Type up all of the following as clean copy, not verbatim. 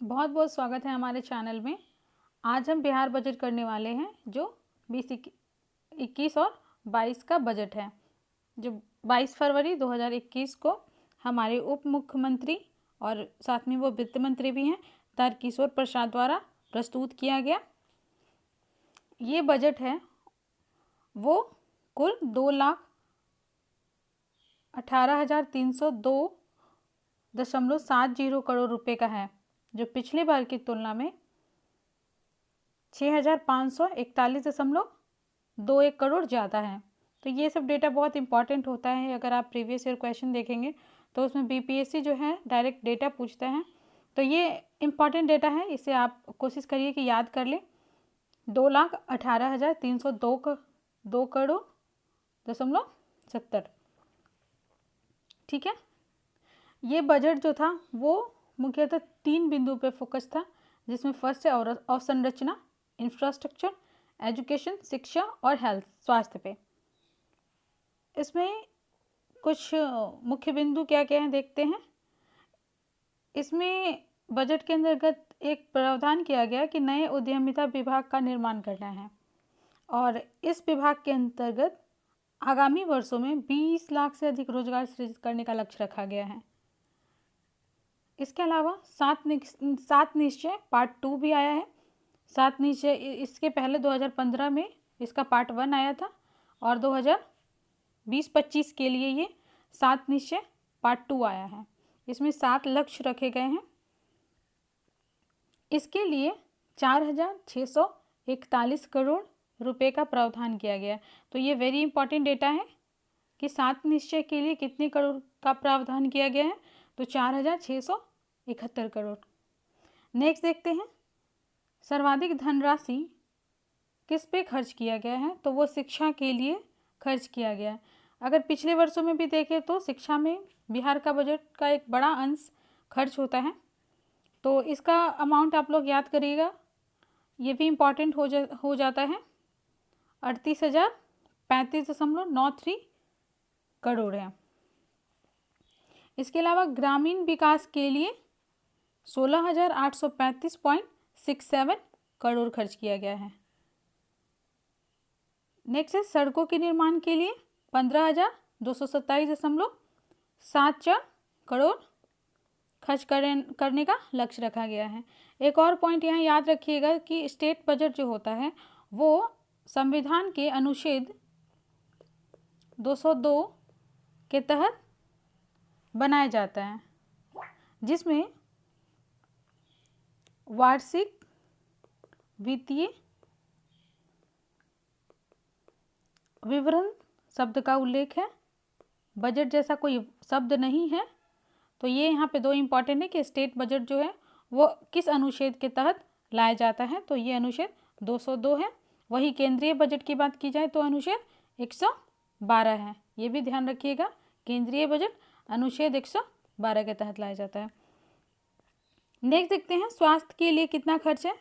बहुत बहुत स्वागत है हमारे चैनल में। आज हम बिहार बजट करने वाले हैं जो 2021 और 22 का बजट है, जो 22 फरवरी 2021 को हमारे उप मुख्यमंत्री और साथ में वो वित्त मंत्री भी हैं तारकिशोर प्रसाद द्वारा प्रस्तुत किया गया। ये बजट है वो कुल 2,18,302.70 करोड़ रुपए का है, जो पिछले बार की तुलना में 6,541.21 करोड़ ज़्यादा है। तो ये सब डेटा बहुत इंपॉर्टेंट होता है। अगर आप प्रीवियस ईयर क्वेश्चन देखेंगे तो उसमें बीपीएससी जो है डायरेक्ट डेटा पूछता है, तो ये इम्पॉर्टेंट डेटा है, इसे आप कोशिश करिए कि याद कर लें। 2,18,302.70 ठीक है। ये बजट जो था वो मुख्यतः 3 बिंदु पे फोकस था, जिसमें फर्स्ट है और अवसंरचना, इंफ्रास्ट्रक्चर, एजुकेशन, शिक्षा और हेल्थ, स्वास्थ्य पे। इसमें कुछ मुख्य बिंदु क्या क्या हैं देखते हैं। इसमें बजट के अंतर्गत एक प्रावधान किया गया कि नए उद्यमिता विभाग का निर्माण करना है और इस विभाग के अंतर्गत आगामी वर्षों में 20 लाख से अधिक रोजगार सृजित करने का लक्ष्य रखा गया है। इसके अलावा सात निश्चय पार्ट 2 भी आया है। सात निश्चय इसके पहले 2015 में इसका पार्ट 1 आया था और 2020-25 के लिए ये 7 निश्चय पार्ट 2 आया है। इसमें 7 लक्ष्य रखे गए हैं। इसके लिए 4,641 करोड़ रुपए का प्रावधान किया गया। तो ये वेरी इंपॉर्टेंट डेटा है कि 7 निश्चय के लिए कितने करोड़ का प्रावधान किया गया है, तो 4,671 करोड़। नेक्स्ट देखते हैं सर्वाधिक धनराशि किस पे खर्च किया गया है, तो वो शिक्षा के लिए खर्च किया गया है। अगर पिछले वर्षों में भी देखें तो शिक्षा में बिहार का बजट का एक बड़ा अंश खर्च होता है, तो इसका अमाउंट आप लोग याद करिएगा, ये भी इम्पॉर्टेंट हो जाता है। 38,035.93 करोड़ है। इसके अलावा ग्रामीण विकास के लिए 16,835.67 करोड़ खर्च किया गया है। नेक्स्ट है सड़कों के निर्माण के लिए 15,227.74 करोड़ खर्च करने का लक्ष्य रखा गया है। एक और पॉइंट यहाँ याद रखिएगा कि स्टेट बजट जो होता है वो संविधान के अनुच्छेद 202 के तहत बनाया जाता है, जिसमें वार्षिक वित्तीय विवरण शब्द का उल्लेख है। बजट जैसा कोई शब्द नहीं है। तो ये यहाँ पे 2 इम्पॉर्टेंट है कि स्टेट बजट जो है वो किस अनुच्छेद के तहत लाया जाता है, तो ये अनुच्छेद 202 है। वही केंद्रीय बजट की बात की जाए तो अनुच्छेद 112 है। ये भी ध्यान रखिएगा, केंद्रीय बजट अनुच्छेद 112 के तहत लाया जाता है। नेक्स्ट देखते हैं स्वास्थ्य के लिए कितना खर्च है,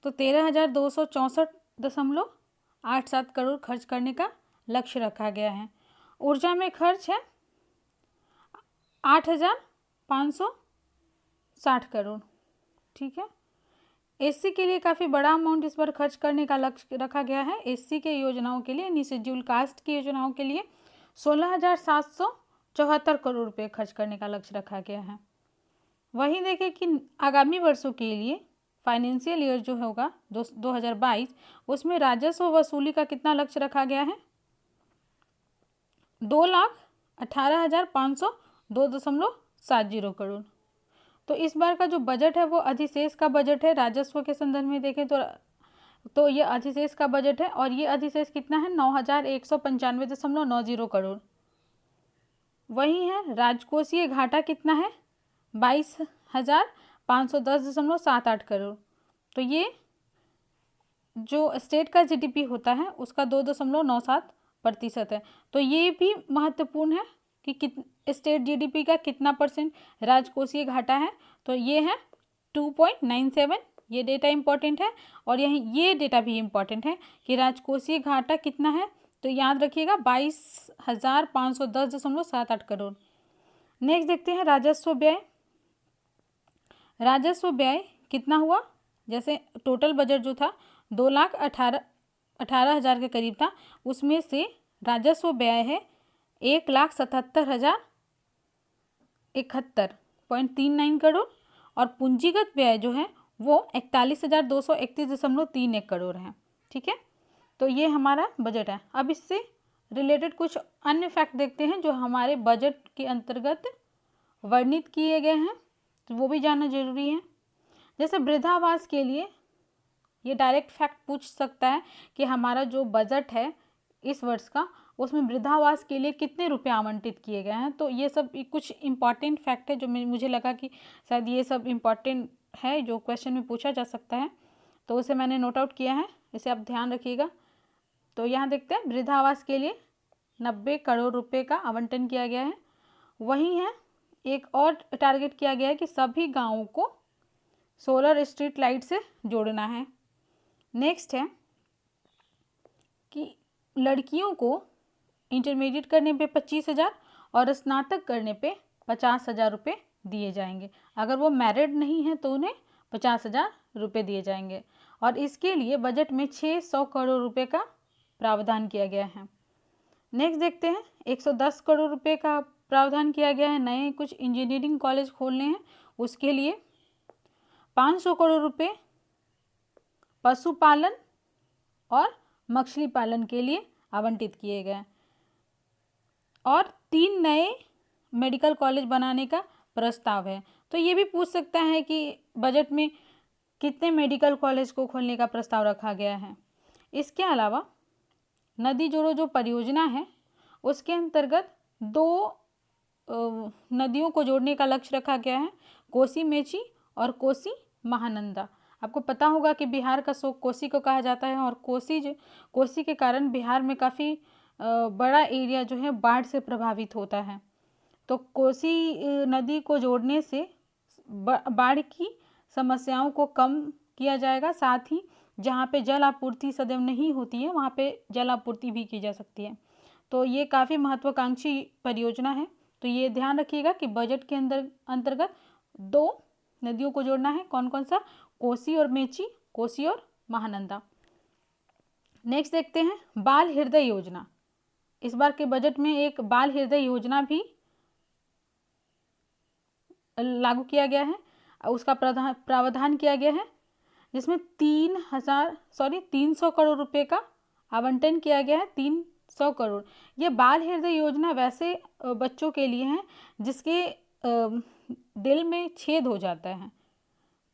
तो 13,264.87 करोड़ खर्च करने का लक्ष्य रखा गया है। ऊर्जा में खर्च है 8,560 करोड़। ठीक है। एससी के लिए काफ़ी बड़ा अमाउंट इस बार खर्च करने का लक्ष्य रखा गया है। एससी के योजनाओं के लिए, यानी शेड्यूल कास्ट की योजनाओं के लिए 16,774 करोड़ रुपये खर्च करने का लक्ष्य रखा गया है। वहीं देखें कि आगामी वर्षों के लिए फाइनेंशियल ईयर जो होगा 2022, उसमें राजस्व वसूली का कितना लक्ष्य रखा गया है, 2,18,502.70 करोड़। तो इस बार का जो बजट है वो अधिशेष का बजट है। राजस्व के संदर्भ में देखें तो ये अधिशेष का बजट है और ये अधिशेष कितना है, 9,195.90 करोड़। वही है राजकोषीय घाटा कितना है, 22,510.78 करोड़। तो ये जो स्टेट का जीडीपी होता है उसका 2.97% है। तो ये भी महत्वपूर्ण है कि स्टेट जीडीपी का कितना परसेंट राजकोषीय घाटा है, तो ये है 2.97। ये डेटा इम्पॉर्टेंट है। और यही ये डेटा भी इम्पॉर्टेंट है कि राजकोषीय घाटा कितना है, तो याद रखिएगा 22,510.78 करोड़। नेक्स्ट देखते हैं राजस्व व्यय। राजस्व व्यय कितना हुआ, जैसे टोटल बजट जो था 2,18,000 के करीब था, उसमें से राजस्व व्यय है 1,77,071.39 करोड़ और पूंजीगत व्यय जो है वो 41,231.31 करोड़ है। ठीक है, तो ये हमारा बजट है। अब इससे रिलेटेड कुछ अन्य फैक्ट देखते हैं जो हमारे बजट के अंतर्गत वर्णित किए गए हैं, तो वो भी जानना जरूरी है। जैसे वृद्धावास के लिए ये डायरेक्ट फैक्ट पूछ सकता है कि हमारा जो बजट है इस वर्ष का, उसमें वृद्धावास के लिए कितने रुपए आवंटित किए गए हैं। तो ये सब कुछ इम्पॉर्टेंट फैक्ट है जो मुझे लगा कि शायद ये सब इम्पॉर्टेंट है जो क्वेश्चन में पूछा जा सकता है, तो उसे मैंने नोट आउट किया है, इसे आप ध्यान रखिएगा। तो यहाँ देखते हैं वृद्धावास के लिए 90 करोड़ रुपए का आवंटन किया गया है। वही है, एक और टारगेट किया गया है कि सभी गाँवों को सोलर स्ट्रीट लाइट से जोड़ना है। नेक्स्ट है कि लड़कियों को इंटरमीडिएट करने पे 25,000 और स्नातक करने पे 50,000 रुपये दिए जाएंगे। अगर वो मैरिड नहीं है तो उन्हें 50,000 रुपये दिए जाएंगे और इसके लिए बजट में 600 करोड़ रुपए का प्रावधान किया गया है। नेक्स्ट देखते हैं 110 करोड़ रुपए का प्रावधान किया गया है, नए कुछ इंजीनियरिंग कॉलेज खोलने हैं, उसके लिए 500 करोड़ रुपए पशुपालन और मछली पालन के लिए आवंटित किए गए और 3 नए मेडिकल कॉलेज बनाने का प्रस्ताव है। तो ये भी पूछ सकता है कि बजट में कितने मेडिकल कॉलेज को खोलने का प्रस्ताव रखा गया है। इसके अलावा नदी जोड़ो जो परियोजना है उसके अंतर्गत 2 नदियों को जोड़ने का लक्ष्य रखा गया है, कोसी मेची और कोसी महानंदा। आपको पता होगा कि बिहार का शोक कोसी को कहा जाता है और कोसी के कारण बिहार में काफ़ी बड़ा एरिया जो है बाढ़ से प्रभावित होता है। तो कोसी नदी को जोड़ने से बाढ़ की समस्याओं को कम किया जाएगा, साथ ही जहाँ पे जल आपूर्ति सदैव नहीं होती है वहाँ पे जल आपूर्ति भी की जा सकती है। तो ये काफ़ी महत्वाकांक्षी परियोजना है। तो ये ध्यान रखिएगा कि बजट के अंतर्गत 2 नदियों को जोड़ना है, कौन कौन सा, कोसी और मेची, कोसी और महानंदा। नेक्स्ट देखते हैं बाल हृदय योजना। इस बार के बजट में एक बाल हृदय योजना भी लागू किया गया है, उसका प्रावधान किया गया है, जिसमें 300 करोड़ रुपए का आवंटन किया गया है। 300 करोड़। ये बाल हृदय योजना वैसे बच्चों के लिए है जिसके दिल में छेद हो जाता है,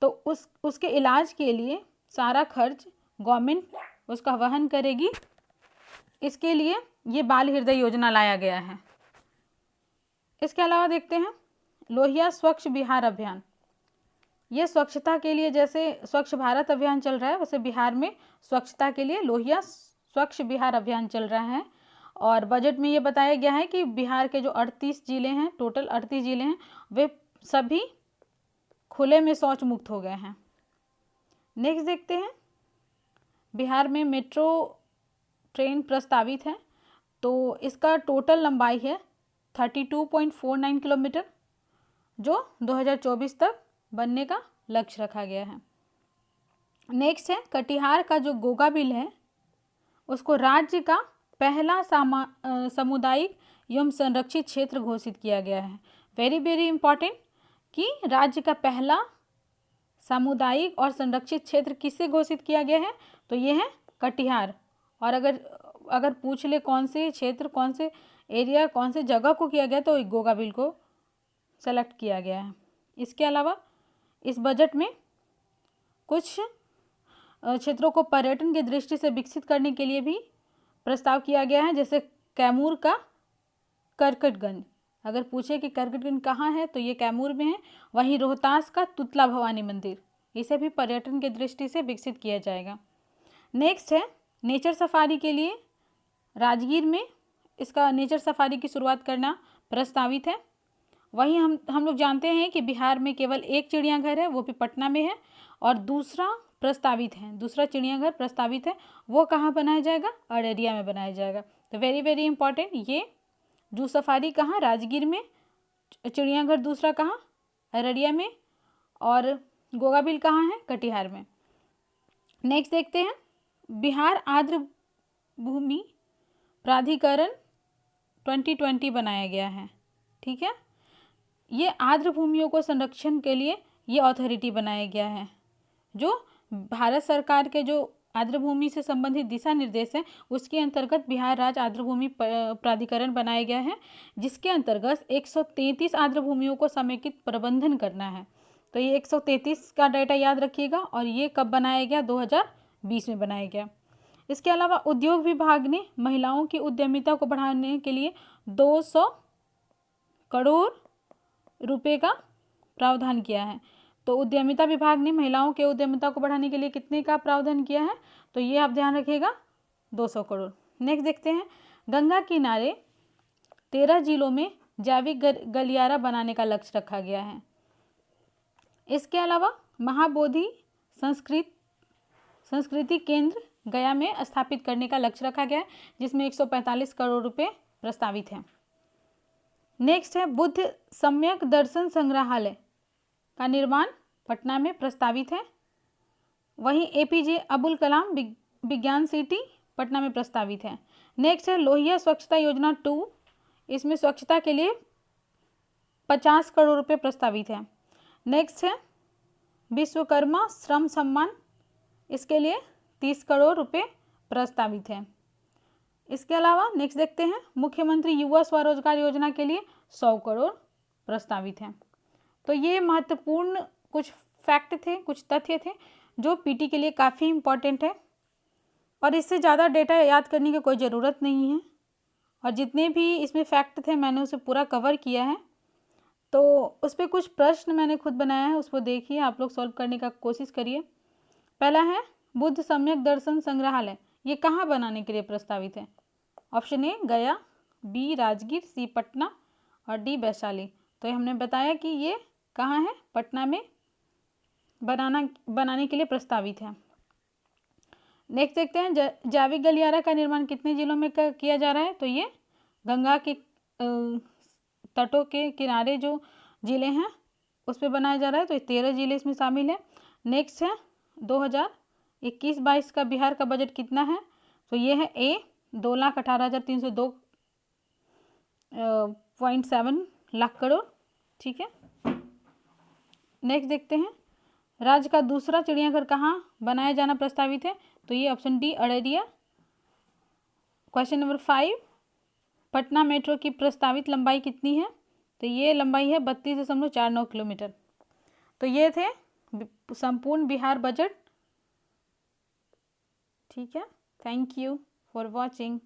तो उसके इलाज के लिए सारा खर्च गवर्नमेंट उसका वहन करेगी। इसके लिए ये बाल हृदय योजना लाया गया है। इसके अलावा देखते हैं लोहिया स्वच्छ बिहार अभियान। ये स्वच्छता के लिए, जैसे स्वच्छ भारत अभियान चल रहा है वैसे बिहार में स्वच्छता के लिए लोहिया स्वच्छ बिहार अभियान चल रहा है और बजट में ये बताया गया है कि बिहार के जो 38 जिले हैं, टोटल 38 जिले हैं, वे सभी खुले में शौच मुक्त हो गए हैं। नेक्स्ट देखते हैं बिहार में मेट्रो ट्रेन प्रस्तावित है, तो इसका टोटल लंबाई है 32.49 किलोमीटर जो 2024 तक बनने का लक्ष्य रखा गया है। नेक्स्ट है कटिहार का जो गोगाबिल है उसको राज्य का पहला सामुदायिक एवं संरक्षित क्षेत्र घोषित किया गया है। वेरी वेरी इंपॉर्टेंट कि राज्य का पहला सामुदायिक और संरक्षित क्षेत्र किससे घोषित किया गया है, तो ये है कटिहार। और अगर पूछ ले कौन से क्षेत्र, कौन से एरिया, कौन से जगह को किया गया, तो गोगाबिल को सेलेक्ट किया गया है। इसके अलावा इस बजट में कुछ क्षेत्रों को पर्यटन की दृष्टि से विकसित करने के लिए भी प्रस्ताव किया गया है, जैसे कैमूर का करकटगंज। अगर पूछे कि करकटगंज कहाँ है तो ये कैमूर में है। वहीं रोहतास का तुतला भवानी मंदिर, इसे भी पर्यटन की दृष्टि से विकसित किया जाएगा। नेक्स्ट है नेचर सफारी के लिए राजगीर में इसका नेचर सफारी की शुरुआत करना प्रस्तावित है। वहीं हम लोग जानते हैं कि बिहार में केवल एक चिड़ियाघर है, वो भी पटना में है, और दूसरा चिड़ियाघर प्रस्तावित है, वो कहाँ बनाया जाएगा, अररिया में बनाया जाएगा। तो वेरी वेरी इंपॉर्टेंट, ये जू सफारी कहाँ, राजगीर में, चिड़ियाघर दूसरा कहाँ, अररिया में, और गोगाबिल कहाँ है? कटिहार में। नेक्स्ट देखते हैं, बिहार आर्द्र भूमि प्राधिकरण 2020 बनाया गया है। ठीक है, ये आर्द्र भूमियों को संरक्षण के लिए ये अथॉरिटी बनाया गया है, जो भारत सरकार के जो आर्द्र भूमि से संबंधित दिशा निर्देश है उसके अंतर्गत बिहार राज्य आर्द्र भूमि प्राधिकरण बनाया गया है, जिसके अंतर्गत 133 आर्द्र भूमियों को समेकित प्रबंधन करना है। तो ये 133 का डाटा याद रखिएगा, और ये कब बनाया गया? 2020 में बनाया गया। इसके अलावा उद्योग विभाग ने महिलाओं की उद्यमिता को बढ़ाने के लिए 200 करोड़ रुपए का प्रावधान किया है। तो उद्यमिता विभाग ने महिलाओं के उद्यमिता को बढ़ाने के लिए कितने का प्रावधान किया है? तो ये आप ध्यान रखिएगा, 200 करोड़। नेक्स्ट देखते हैं, गंगा किनारे 13 जिलों में जैविक गलियारा बनाने का लक्ष्य रखा गया है। इसके अलावा महाबोधि संस्कृति केंद्र गया में स्थापित करने का लक्ष्य रखा गया है, जिसमें 145 करोड़ रुपए प्रस्तावित हैं। नेक्स्ट है, बुद्ध सम्यक दर्शन संग्रहालय का निर्माण पटना में प्रस्तावित है। वहीं APJ अबुल कलाम विज्ञान सिटी पटना में प्रस्तावित है। नेक्स्ट है, लोहिया स्वच्छता योजना 2, इसमें स्वच्छता के लिए 50 करोड़ रुपए प्रस्तावित है। नेक्स्ट है, विश्वकर्मा श्रम सम्मान, इसके लिए 30 करोड़ रुपए प्रस्तावित है। इसके अलावा नेक्स्ट देखते हैं, मुख्यमंत्री युवा स्वरोजगार योजना के लिए 100 करोड़ प्रस्तावित हैं। तो ये महत्वपूर्ण कुछ फैक्ट थे, कुछ तथ्य थे जो पीटी के लिए काफ़ी इम्पॉर्टेंट है, और इससे ज़्यादा डेटा याद करने की कोई ज़रूरत नहीं है। और जितने भी इसमें फैक्ट थे मैंने उसे पूरा कवर किया है। तो उस पर कुछ प्रश्न मैंने खुद बनाया है, उसको देखिए, आप लोग सॉल्व करने का कोशिश करिए। पहला है, बुद्ध सम्यक दर्शन संग्रहालय ये कहाँ बनाने के लिए प्रस्तावित है? ऑप्शन ए गया, बी राजगीर, सी पटना और डी वैशाली। तो ये हमने बताया कि ये कहाँ है? पटना में बनाने के लिए प्रस्तावित है। नेक्स्ट देखते हैं, जैविक गलियारा का निर्माण कितने जिलों में किया जा रहा है? तो ये गंगा के तटों के किनारे जो जिले हैं उस पर बनाया जा रहा है। तो 13 जिले इसमें शामिल है। नेक्स्ट है, 2021-22 का बिहार का बजट कितना है? तो ये है ए 2,18,302.7 लाख करोड़। ठीक है, नेक्स्ट देखते हैं, राज्य का दूसरा चिड़ियाघर कहाँ बनाया जाना प्रस्तावित है? तो ये option D Araria. Question number 5, Patna metro की प्रस्तावित लंबाई कितनी है? तो ये लंबाई है 32.49 किलोमीटर। तो ये थे संपूर्ण बिहार बजट। ठीक है, थैंक यू फॉर वॉचिंग।